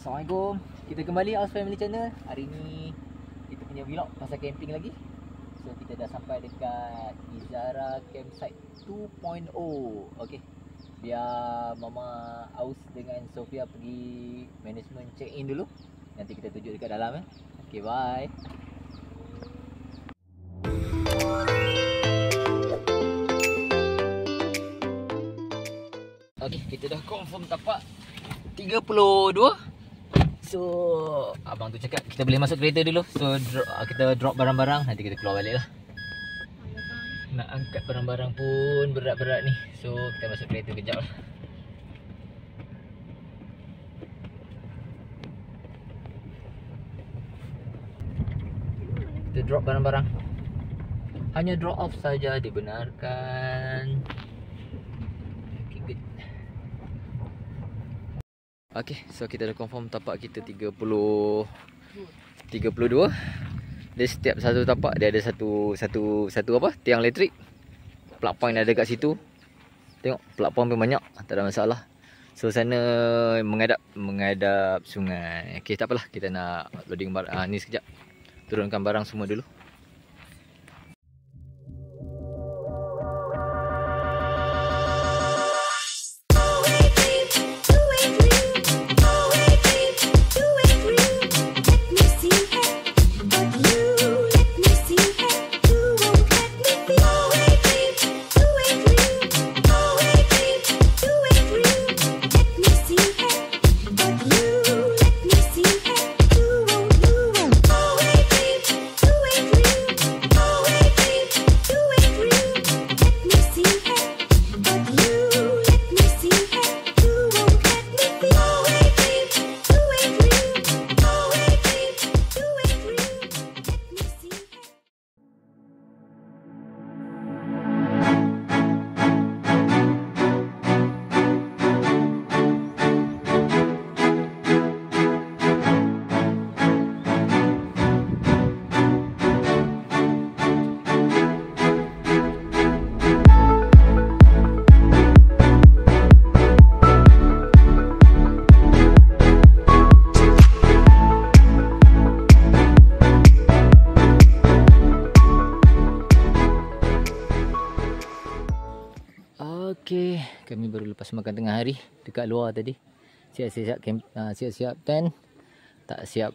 Assalamualaikum. Kita kembali Aus Family Channel. Hari ni kita punya vlog pasal camping lagi. So kita dah sampai dekat Izara Campsite 2.0. Okey. Biar Mama Aus dengan Sofia pergi management check in dulu. Nanti kita tunjuk dekat dalam Okey, bye. Okey, kita dah confirm tapak 32. So abang tu cakap kita boleh masuk kereta dulu. So kita drop barang-barang, nanti kita keluar balik lah. Nak angkat barang-barang pun berat-berat ni. So kita masuk kereta kejap lah. Kita drop barang-barang. Hanya drop off saja dibenarkan. Okay, so kita dah confirm tapak kita 32. Dia setiap satu tapak dia ada satu apa? Tiang elektrik. Plug point ada kat situ. Tengok plug point pun banyak, tak ada masalah. So sana menghadap sungai. Okay, tak apalah, kita nak loading barang ni sekejap. Turunkan barang semua dulu. Okey, kami baru lepas makan tengah hari dekat luar tadi. Siap-siap camp, siap-siap tent. Tak siap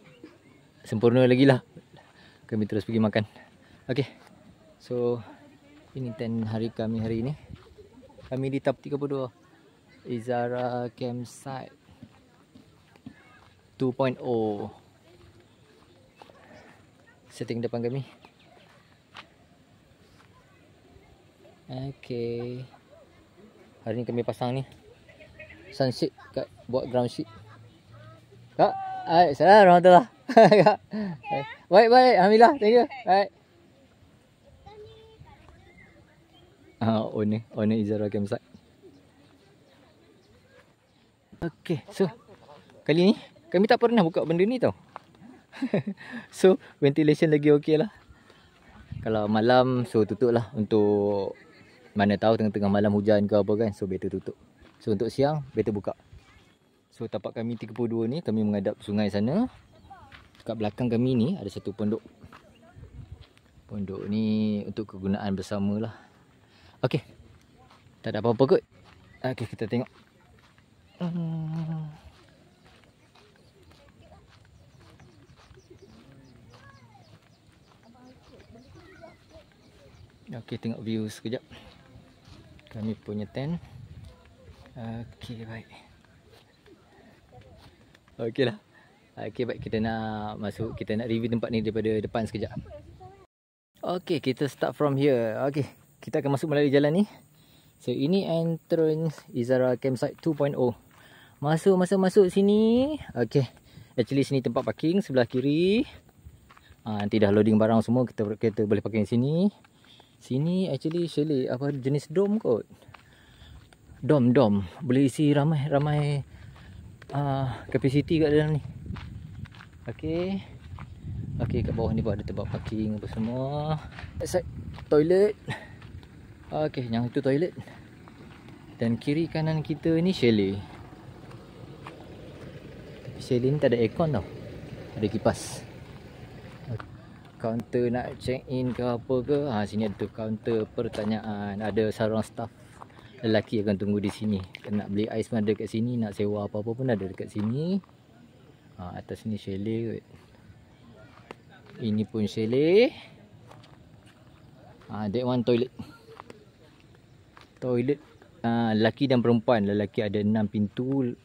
sempurna lagi lah. Kami terus pergi makan. Okey. So ini tent hari kami hari ini. Kami di Tap 32 Izara Campsite 2.0. Setting depan kami. Okey. Hari ni kami pasang ni sunshade kat buat ground sheet. Kak, assalamualaikum warahmatullahi wabarakatuh. Baik, alhamdulillah, thank you. Baik. Owner Izara Campsite. Okey, so kali ni kami tak pernah buka benda ni tau. So ventilation lagi okey lah. Kalau malam so tutup lah, untuk mana tahu tengah-tengah malam hujan ke apa kan. So better tutup. So untuk siang better buka. So tapak kami 32 ni, kami menghadap sungai sana. Dekat belakang kami ni ada satu pondok. Pondok ni untuk kegunaan bersama lah. Okey, tak ada apa-apa kot. Okey, kita tengok. Okey, tengok view sekejap. Kami punya tent. Okey, baik. Okey lah. Okey, baik, kita nak masuk, kita nak review tempat ni daripada depan sekejap. Okey, kita start from here. Okey, kita akan masuk melalui jalan ni. So ini entrance Izara Campsite 2.0. Masuk sini. Okey. Actually sini tempat parking sebelah kiri. Nanti dah loading barang semua, kita boleh parking sini. Sini actually chalet apa jenis dom kot. Dom. Boleh isi ramai capacity kat dalam ni. Okey. Kat bawah ni pun ada tempat parking apa semua. Side toilet. Okey, yang itu toilet. Dan kiri kanan kita ni chalet. chalet ni tak ada aircon tau. Ada kipas. Kaunter nak check in ke apa ke. Sini ada tu kaunter pertanyaan. Ada seorang staff lelaki akan tunggu di sini. Nak beli ais pun ada kat sini. Nak sewa apa-apa pun ada dekat sini. Atas ni chalet. Ini pun chalet. That one toilet. Toilet lelaki dan perempuan. Lelaki ada 6 pintu.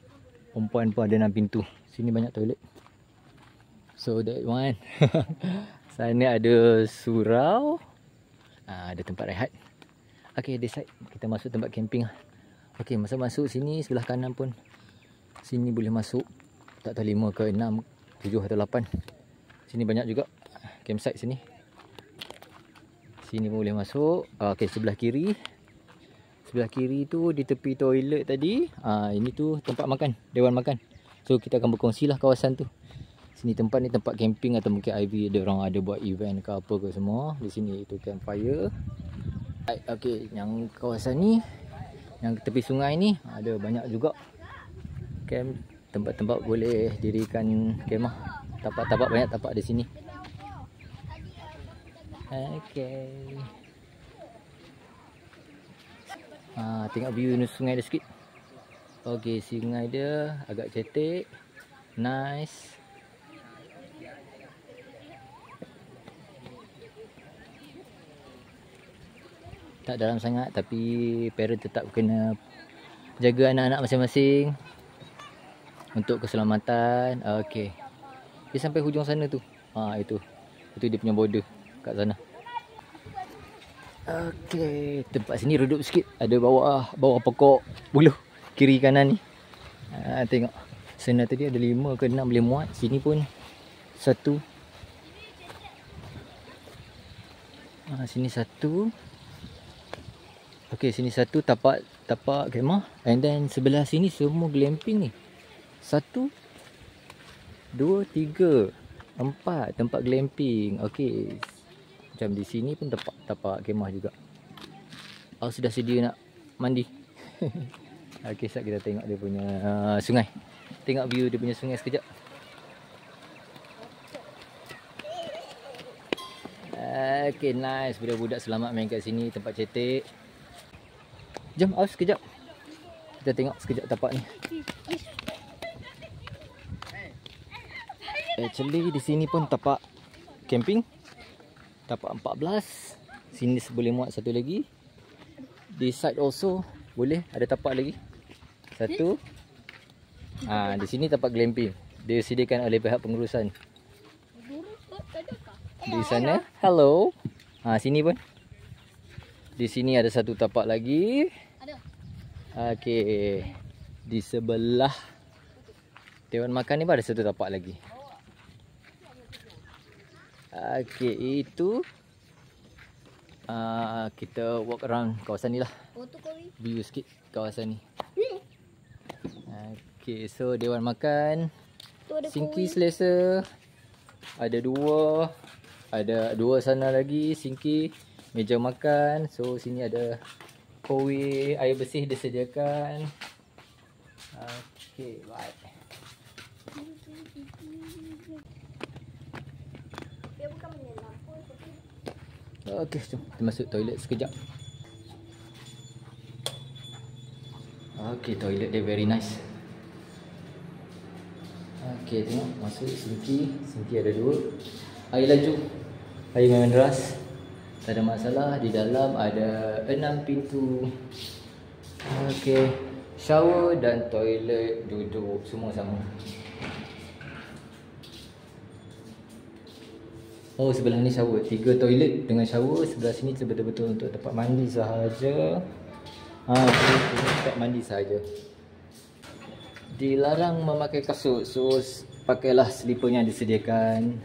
Perempuan pun ada 6 pintu. Sini banyak toilet. So that one. Sana ada surau. Ada tempat rehat. Okay, this side kita masuk tempat camping. Okay, masa masuk sini sebelah kanan pun. Sini boleh masuk. Tak tahu 5 ke 6, 7 atau 8. Sini banyak juga campsite sini. Sini pun boleh masuk. Okay, sebelah kiri. Sebelah kiri tu di tepi toilet tadi. Ini tu tempat makan, dewan makan. So kita akan berkongsi lah kawasan tu. Sini tempat ni tempat camping atau mungkin IV ada orang ada buat event ke apa ke semua. Di sini itu campfire. Okay, yang kawasan ni, yang tepi sungai ni ada banyak juga camp, tempat-tempat boleh dirikan kemah. Tapak-tapak banyak tapak di sini. Okay. Tengok view sungai dia sikit. Okay, sungai dia agak cetek. Nice. Tak dalam sangat, tapi parent tetap kena jaga anak-anak masing-masing untuk keselamatan. Okay, dia sampai hujung sana tu. Itu dia punya border kat sana. Okay, tempat sini redup sikit. Ada bawah pokok buluh kiri kanan ni. Tengok sana tadi ada 5 ke 6 boleh muat. Sini pun 1. Sini 1. Okay, sini 1 tapak kemah. And then sebelah sini semua glamping ni. 1, 2, 3, 4 tempat glamping. Okay, macam di sini pun tapak kemah juga. Sudah sedia nak mandi. Okay, sekejap kita tengok dia punya sungai. Tengok view dia punya sungai sekejap. Okay, nice. Budak-budak selamat main kat sini. Tempat cetek. Jom, sekejap. Kita tengok sekejap tapak ni. Actually di sini pun tapak camping. Tapak 14. Sini boleh muat 1 lagi. Di side also boleh ada tapak lagi. 1. Di sini tapak glamping. Dia disediakan oleh pihak pengurusan. Di sana, hello. Sini pun. Di sini ada 1 tapak lagi. Okey. Di sebelah dewan makan ni pun ada 1 tapak lagi. Okey, itu kita walk around kawasan ni lah. View sikit kawasan ni. Okey, so dewan makan sinki selesa. Ada 2. Ada 2 sana lagi sinki, meja makan. So sini ada kowe, air bersih disediakan. Okey, right. Okey, jom kita masuk toilet sekejap. Okey, toilet dia very nice. Okey, tengok masuk sinki. Sinki ada 2. Air laju, air memang deras. Tak ada masalah. Di dalam ada 6 pintu. Okey, shower dan toilet duduk semua sama. Sebelah ni shower. 3 toilet dengan shower. Sebelah sini betul-betul untuk tempat mandi sahaja. Tempat mandi sahaja. Dilarang memakai kasut. So pakailah slipper yang disediakan.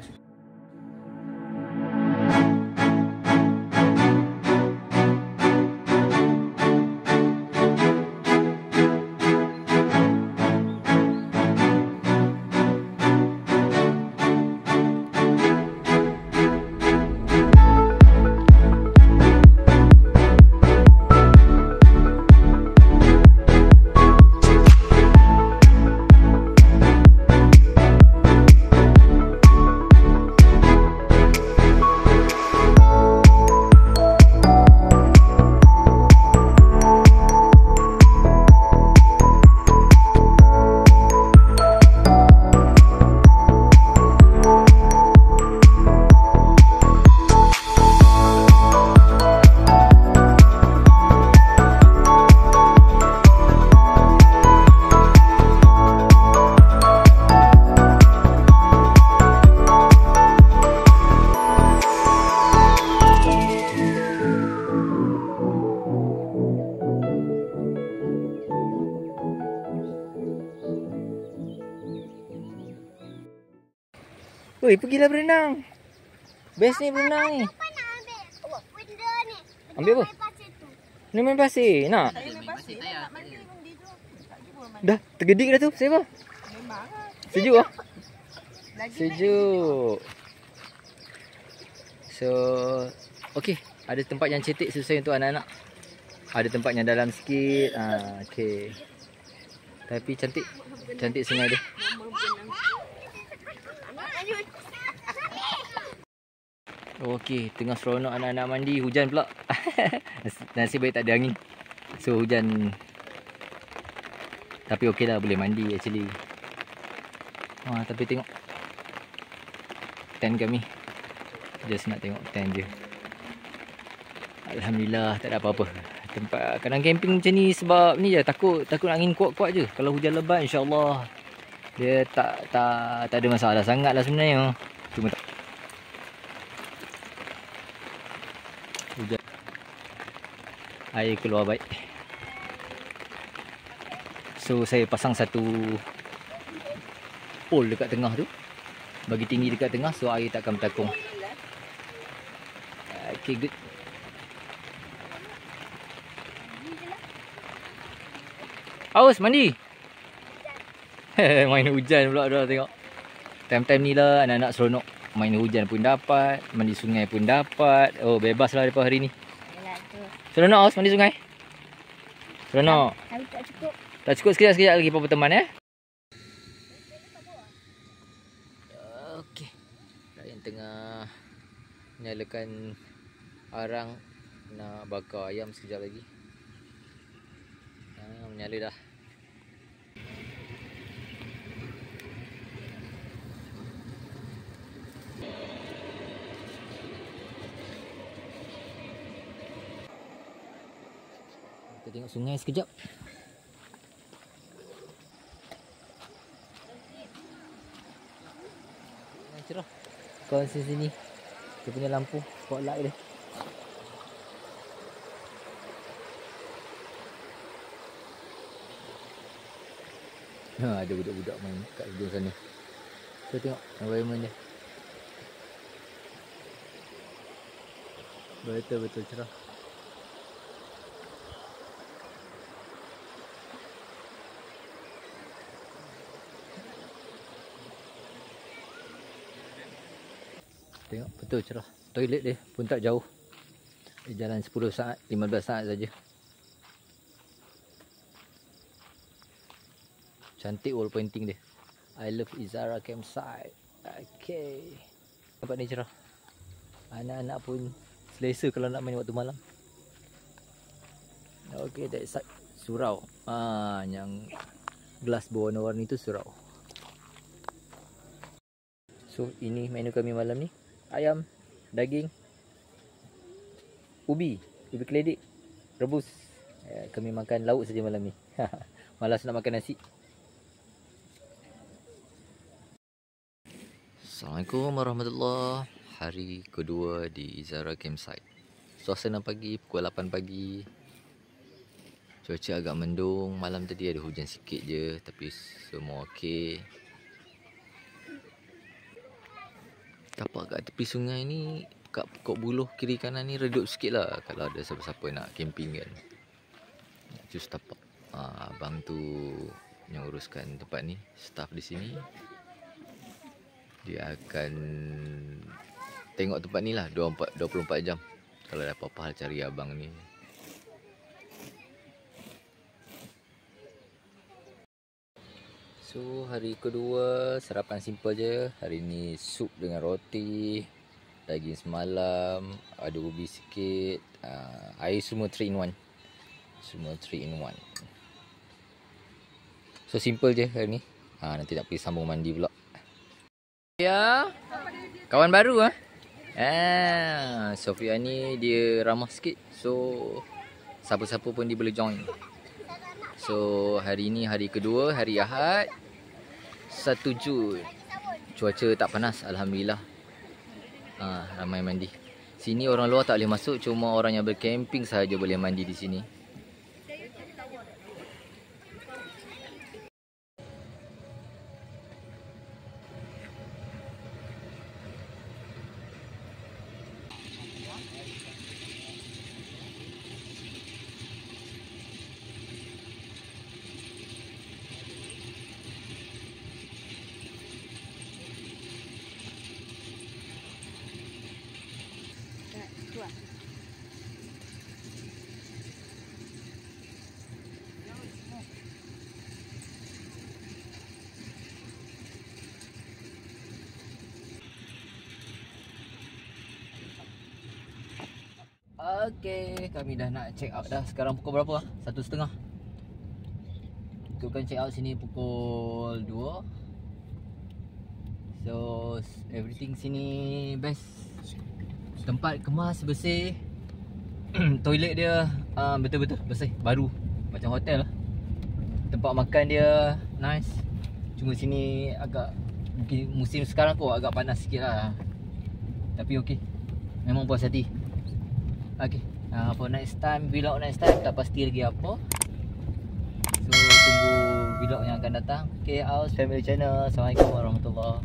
Oi, pergilah berenang. Best ni berenang ni. Apa nak ambil benda ni? Ambil apa? Main pasir tu. Ni main pasir. Nak? Dah, tergedik dah tu. Saya apa? Sejuk ah? Sejuk. So, okey. Ada tempat yang cetek sesuai untuk anak-anak. Ada tempat yang dalam sikit. Okey. Tapi cantik. Cantik sungai dia. Okey, tengah seronok anak-anak mandi, hujan pula. Nasib baik tak ada angin. So hujan. Tapi okey lah, boleh mandi actually. Tapi tengok tent kami. Just nak tengok tent je. Alhamdulillah tak ada apa-apa. Tempat kadang camping macam ni sebab ni je, takut angin kuat-kuat je. Kalau hujan lebat insya-Allah dia tak ada masalah sangat lah sebenarnya. Cuma tak hujan, air keluar baik. So saya pasang satu pole dekat tengah tu, bagi tinggi dekat tengah so air takkan bertakung. Okay, good. Aus mandi. Main hujan pula dah tengok. Time-time ni lah anak-anak seronok. Main hujan pun dapat, mandi sungai pun dapat. Oh, bebas lah daripada hari ni. Yalah tu. Seronok Aus mandi sungai? Seronok. Tapi tak cukup. Tak cukup, sekejap lagi Papa teman ya. Okey. Ryan tengah nyalakan arang nak bakar ayam sekejap lagi. Menyala dah. Kita tengok sungai sekejap. Cerah. Kau sini. Dia punya lampu spotlight dia. Ada budak-budak main kat hujung sana. Kita tengok environment dia. Betul-betul cerah. Tengok betul cerah. Toilet dia pun tak jauh. Jalan 10 saat, 15 saat saja. Cantik wall painting dia. I love Izara campsite. Okay. Nampak ni cerah. Anak-anak pun selesa kalau nak main waktu malam. Okay, that side surau. Yang gelas berwarna-warni tu surau. So, ini menu kami malam ni. Ayam, daging, ubi keledik, rebus. Kami makan lauk saja malam ni. Malas nak makan nasi. Assalamualaikum warahmatullahi. Hari kedua di Izara campsite. Suasana pagi pukul 8 pagi. Cuaca agak mendung. Malam tadi ada hujan sikit je, tapi semua okey. Tapak kat tepi sungai ni, kat pokok buluh kiri kanan ni redup sikit lah kalau ada siapa-siapa nak camping kan. Just tapak. Abang tu yang uruskan tempat ni, staff di sini. Dia akan tengok tempat ni lah 24 jam. Kalau ada apa-apa hal cari abang ni. So hari kedua sarapan simple je. Hari ni sup dengan roti, daging semalam, ada ubi sikit, air semua 3 in 1. Semua 3 in 1. So simple je hari ni. Nanti nak pergi sambung mandi pula. Ya. Kawan baru Sofia ni dia ramah sikit. So siapa-siapa pun dia boleh join. So hari ni hari kedua, hari Ahad, 1 Jun. Cuaca tak panas, alhamdulillah. Ramai mandi. Sini orang luar tak boleh masuk, cuma orang yang bercamping sahaja boleh mandi di sini. Okay, kami dah nak check out dah. Sekarang pukul berapa? 1:30. Kita akan check out sini pukul 2. So everything sini best. Tempat kemas, bersih. Toilet dia betul-betul bersih, baru macam hotel lah. Tempat makan dia nice. Cuma sini agak mungkin musim sekarang kot agak panas sikit lah. Tapi okey, memang puas hati. Okay, for next time, vlog next time tak pasti lagi apa. So tunggu vlog yang akan datang. Okay, Aus Family Channel. Assalamualaikum warahmatullahi.